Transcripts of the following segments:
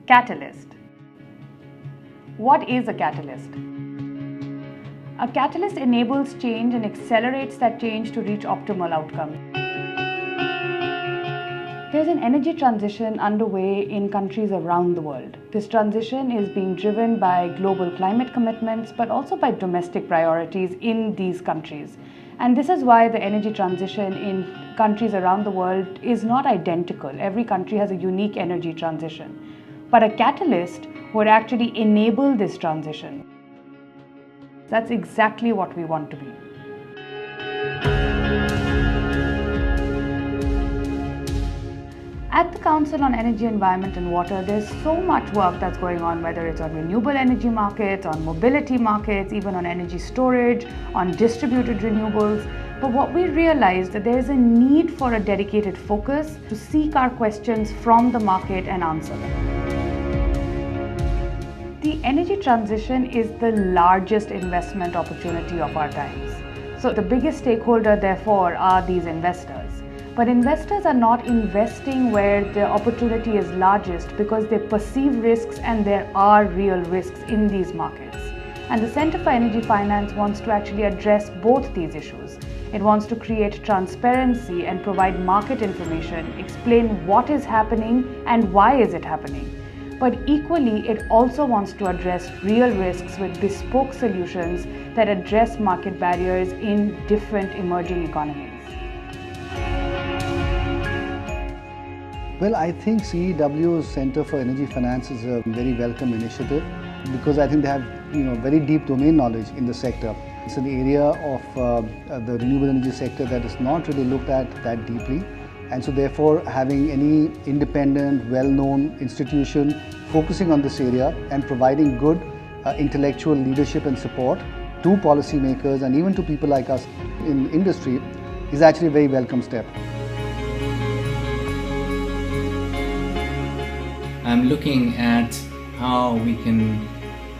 Catalyst. What is a catalyst? A catalyst enables change and accelerates that change to reach optimal outcomes. There's an energy transition underway in countries around the world. This transition is being driven by global climate commitments, but also by domestic priorities in these countries. And this is why the energy transition in countries around the world is not identical. Every country has a unique energy transition. But a catalyst would actually enable this transition. That's exactly what we want to be. At the Council on Energy, Environment and Water, there's so much work that's going on, whether it's on renewable energy markets, on mobility markets, even on energy storage, on distributed renewables. But what we realized that there's a need for a dedicated focus to seek our questions from the market and answer them. The energy transition is the largest investment opportunity of our times. So the biggest stakeholder, therefore, are these investors. But investors are not investing where the opportunity is largest because they perceive risks, and there are real risks in these markets. And the Center for Energy Finance wants to actually address both these issues. It wants to create transparency and provide market information, explain what is happening and why is it happening. But equally, it also wants to address real risks with bespoke solutions that address market barriers in different emerging economies. Well, I think CEEW's Center for Energy Finance is a very welcome initiative because I think they have very deep domain knowledge in the sector. It's an area of the renewable energy sector that is not really looked at that deeply. And so therefore, having any independent, well-known institution focusing on this area and providing good intellectual leadership and support to policymakers and even to people like us in industry is actually a very welcome step. I'm looking at how we can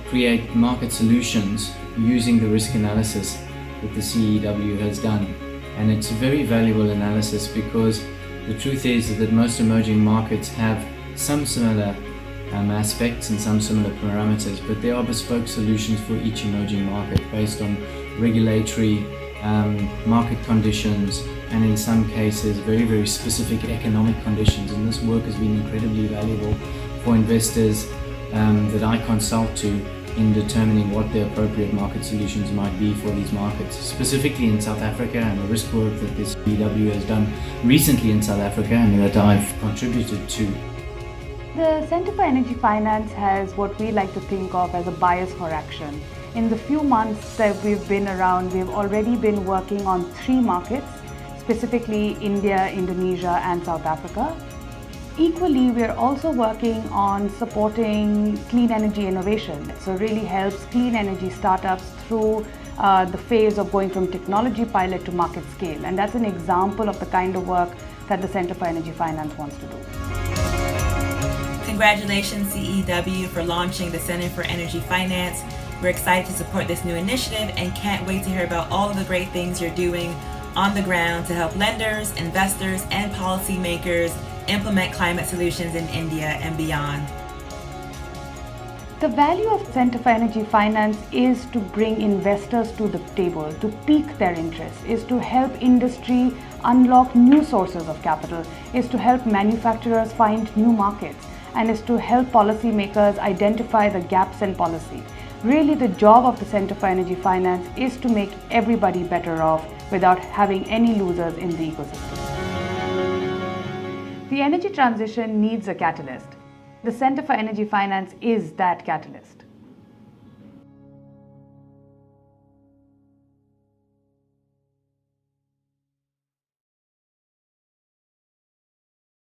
create market solutions using the risk analysis that the CEEW has done. And it's a very valuable analysis because the truth is that most emerging markets have some similar aspects and some similar parameters, but there are bespoke solutions for each emerging market based on regulatory, market conditions, and in some cases very, very specific economic conditions. And this work has been incredibly valuable for investors that I consult to in determining what the appropriate market solutions might be for these markets, specifically in South Africa, and the risk work that this CEEW has done recently in South Africa and that I've contributed to. The Center for Energy Finance has what we like to think of as a bias for action. In the few months that we've been around, we've already been working on 3 markets, specifically India, Indonesia and South Africa. Equally, we're also working on supporting clean energy innovation. So it really helps clean energy startups through the phase of going from technology pilot to market scale. And that's an example of the kind of work that the Center for Energy Finance wants to do. Congratulations, CEEW, for launching the Center for Energy Finance. We're excited to support this new initiative and can't wait to hear about all of the great things you're doing on the ground to help lenders, investors, and policymakers implement climate solutions in India and beyond. The value of Center for Energy Finance is to bring investors to the table, to pique their interest, is to help industry unlock new sources of capital, is to help manufacturers find new markets, and is to help policymakers identify the gaps in policy. Really, the job of the Center for Energy Finance is to make everybody better off without having any losers in the ecosystem. The energy transition needs a catalyst. The Center for Energy Finance is that catalyst.